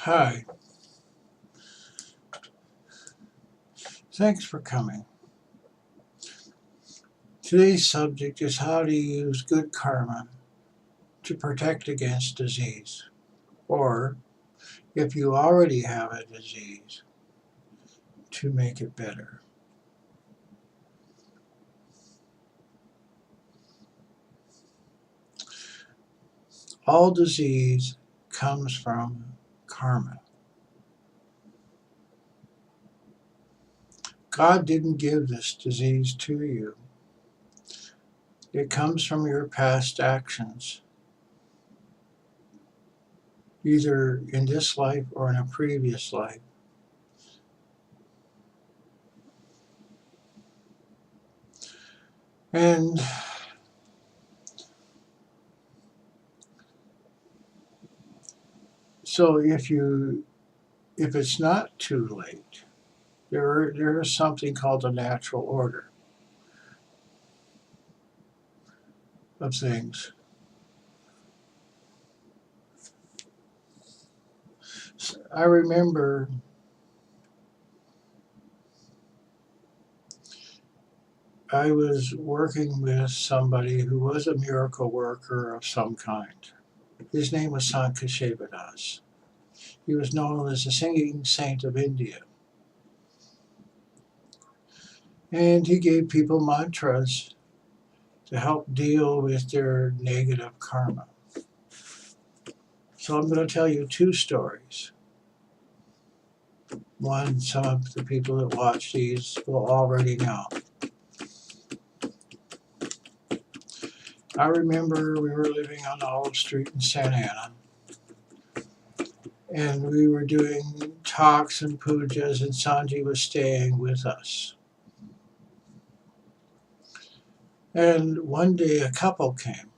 Hi, thanks for coming. Today's subject is how to use good karma to protect against disease, or if you already have a disease, to make it better. All disease comes from karma. God didn't give this disease to you. It comes from your past actions, either in this life or in a previous life. And so if it's not too late, there is something called the natural order of things. I remember I was working with somebody who was a miracle worker of some kind. His name was Sant Keshavadas. He was known as the singing saint of India. And he gave people mantras to help deal with their negative karma. So I'm going to tell you two stories. One, some of the people that watch these will already know. I remember we were living on Olive Street in Santa Ana, and we were doing talks and pujas, and Sanji was staying with us. And one day a couple came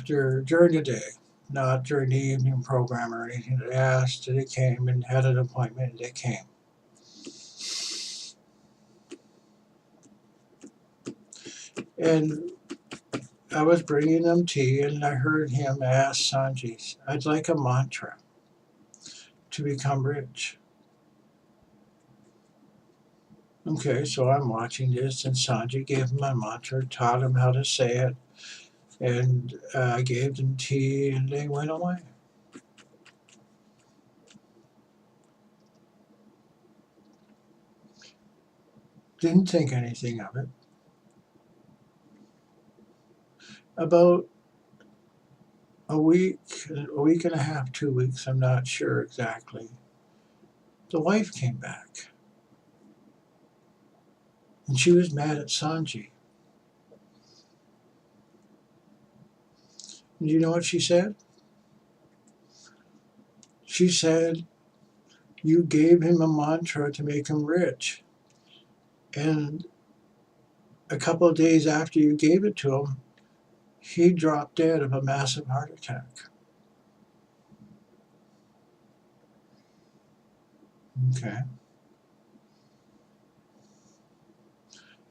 during the day, not during the evening program or anything. They asked, and they came and had an appointment, and they came. And I was bringing them tea, and I heard him ask Sanji, I'd like a mantra to become rich. Okay, so I'm watching this, and Sanji gave him my mantra, taught him how to say it, and I gave them tea, and they went away. Didn't think anything of it. About a week and a half, 2 weeks, I'm not sure exactly, the wife came back, and she was mad at Sanji. And you know what she said? She said, you gave him a mantra to make him rich, and a couple of days after you gave it to him, he dropped dead of a massive heart attack. Okay.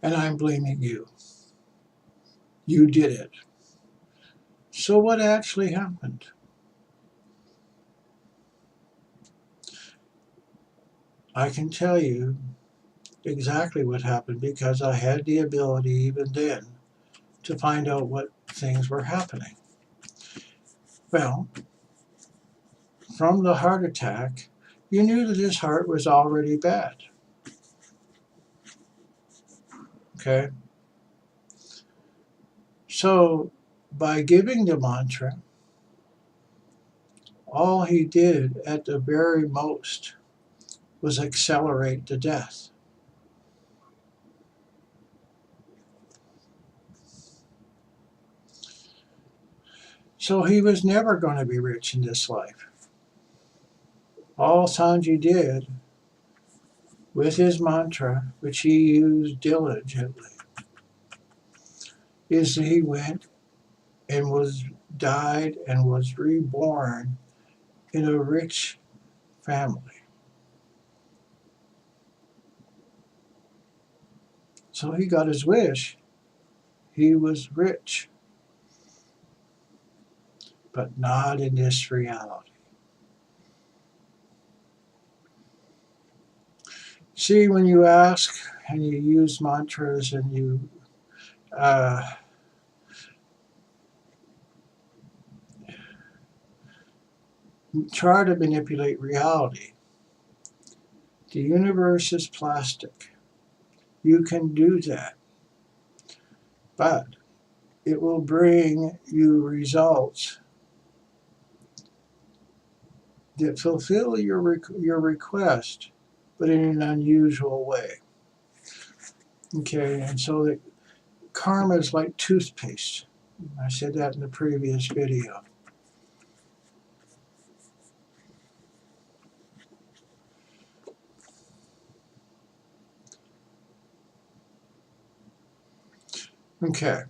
And I'm blaming you. You did it. So what actually happened? I can tell you exactly what happened because I had the ability even then to find out what things were happening. Well, from the heart attack, you knew that his heart was already bad. Okay? So by giving the mantra, all he did at the very most was accelerate the death. So he was never going to be rich in this life. All Sanji did with his mantra, which he used diligently, is that he went and died and was reborn in a rich family. So he got his wish. He was rich. but not in this reality. See, when you ask and you use mantras and you try to manipulate reality, the universe is plastic. You can do that, but it will bring you results that fulfill your request, but in an unusual way. Okay, and so that karma is like toothpaste. I said that in the previous video. Okay.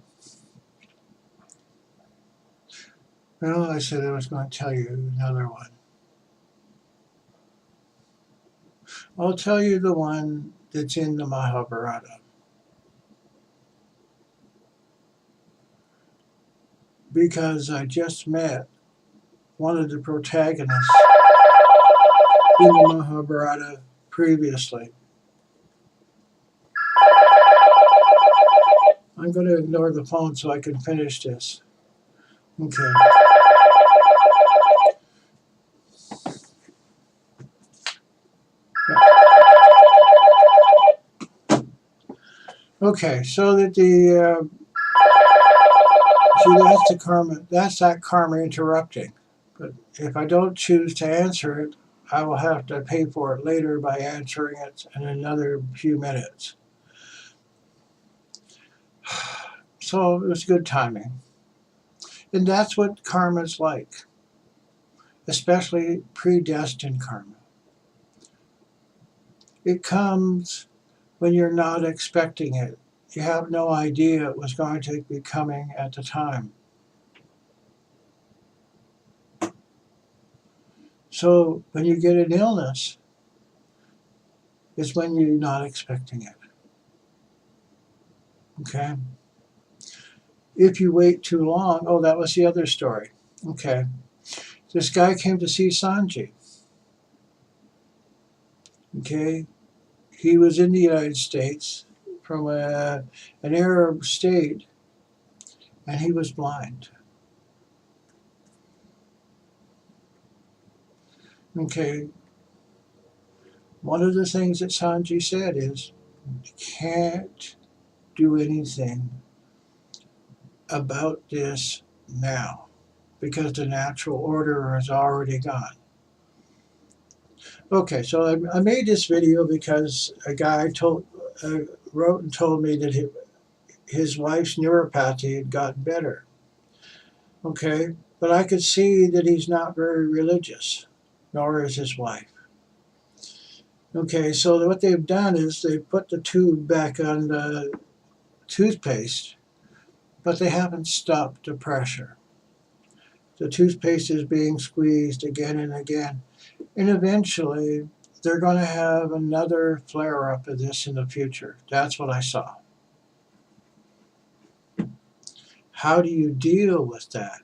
Well, I said I was going to tell you another one. I'll tell you the one that's in the Mahabharata. Because I just met one of the protagonists in the Mahabharata previously. I'm going to ignore the phone so I can finish this. Okay. Okay, so that the see, that's the karma. That's that karma interrupting. But if I don't choose to answer it, I will have to pay for it later by answering it in another few minutes. So it was good timing. And that's what karma's like, especially predestined karma. It comes when you're not expecting it. You have no idea it was going to be coming at the time. So when you get an illness, it's when you're not expecting it. Okay? If you wait too long, oh, that was the other story. Okay. This guy came to see Sanji. Okay. He was in the United States from an Arab state, and he was blind. Okay. One of the things that Sanji said is, you can't do anything about this now because the natural order is already gone. Okay, so I made this video because a guy wrote and told me that his wife's neuropathy had gotten better. Okay, but I could see that he's not very religious, nor is his wife. Okay, so what they've done is they put the tube back on the toothpaste, but they haven't stopped the pressure. The toothpaste is being squeezed again and again, and eventually they're going to have another flare-up of this in the future. That's what I saw. How do you deal with that?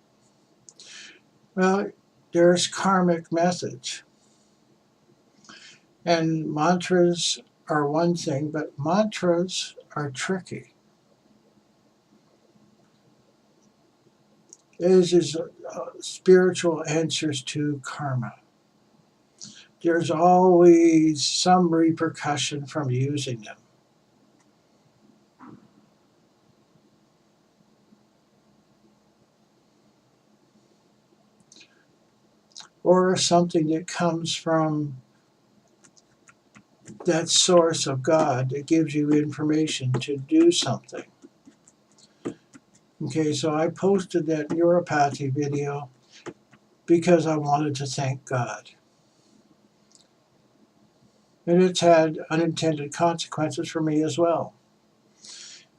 Well, there's karmic methods. And mantras are one thing, but mantras are tricky. This is spiritual answers to karma. There's always some repercussion from using them. Or something that comes from that source of God that gives you information to do something. Okay, so I posted that neuropathy video because I wanted to thank God. And it's had unintended consequences for me as well.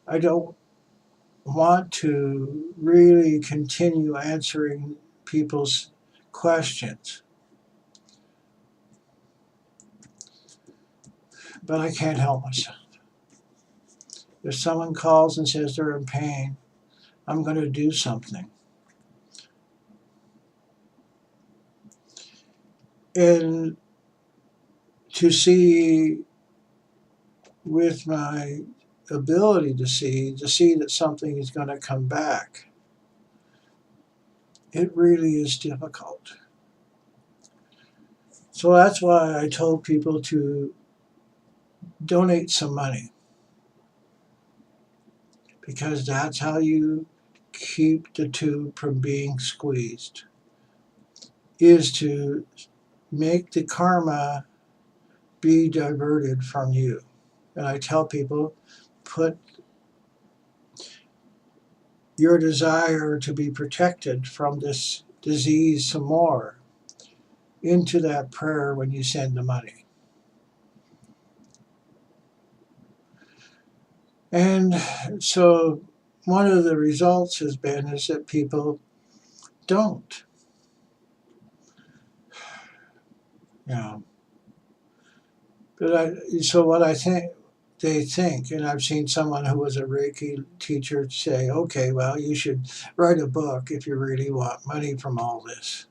I don't want to really continue answering people's questions, but I can't help myself. If someone calls and says they're in pain, I'm going to do something. And to see, with my ability to see that something is going to come back, it really is difficult. So that's why I told people to donate some money, because that's how you keep the tube from being squeezed, is to make the karma be diverted from you. And I tell people, put your desire to be protected from this disease some more into that prayer when you send the money. And so one of the results has been is that people don't, you know. But so what I think they think, and I've seen someone who was a Reiki teacher say, okay, well, you should write a book if you really want money from all this.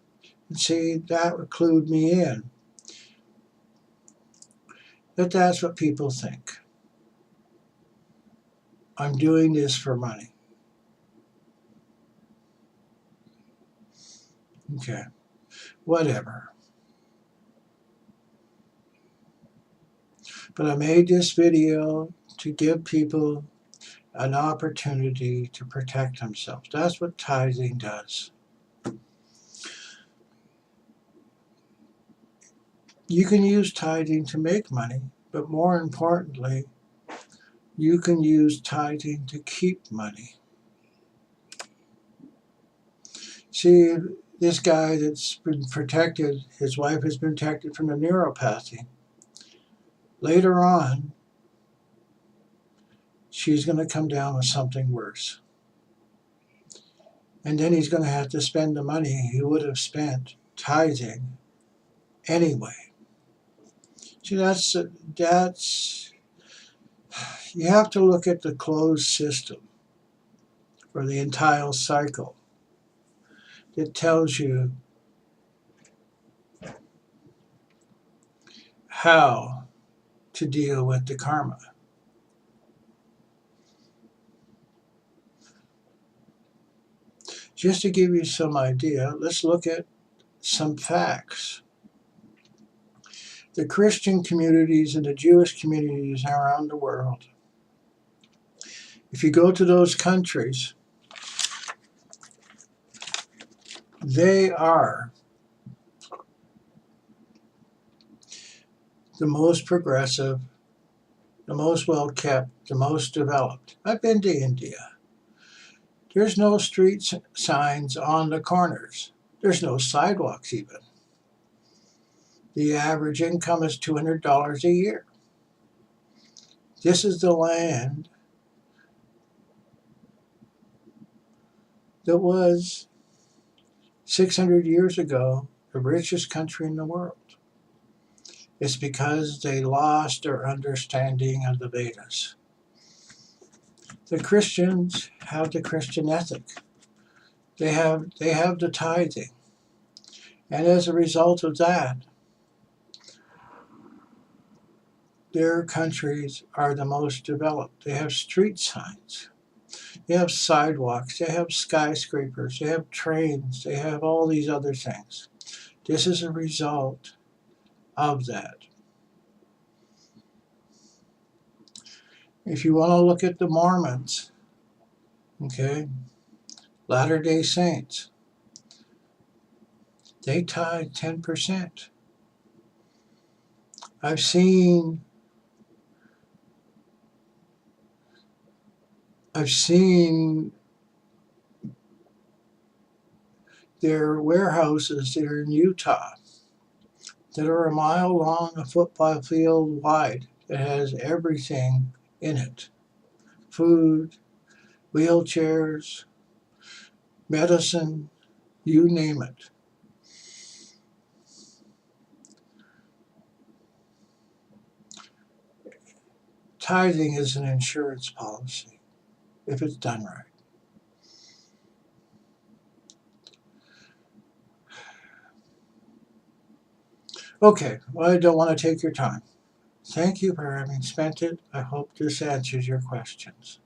And see, that would clue me in that that's what people think. I'm doing this for money. Okay, whatever. But I made this video to give people an opportunity to protect themselves. That's what tithing does. You can use tithing to make money, but more importantly, you can use tithing to keep money. See, this guy that's been protected, his wife has been protected from the neuropathy. Later on, she's going to come down with something worse. And then he's going to have to spend the money he would have spent tithing anyway. See, that's you have to look at the closed system or the entire cycle. It tells you how to deal with the karma. Just to give you some idea, let's look at some facts. The Christian communities and the Jewish communities around the world, if you go to those countries, they are the most progressive, the most well kept, the most developed. I've been to India. There's no street signs on the corners. There's no sidewalks even. The average income is $200 a year. This is the land that was 600 years ago the richest country in the world. It's because they lost their understanding of the Vedas. The Christians have the Christian ethic. They have the tithing. And as a result of that, their countries are the most developed. They have street signs. They have sidewalks. They have skyscrapers. They have trains. They have all these other things. This is a result of that. If you want to look at the Mormons, okay, Latter-day Saints, they tithe 10%. I've seen their warehouses that are in Utah that are a mile long, a football field wide, that has everything in it. Food, wheelchairs, medicine, you name it. Tithing is an insurance policy if it's done right. Okay, well, I don't want to take your time. Thank you for having spent it. I hope this answers your questions.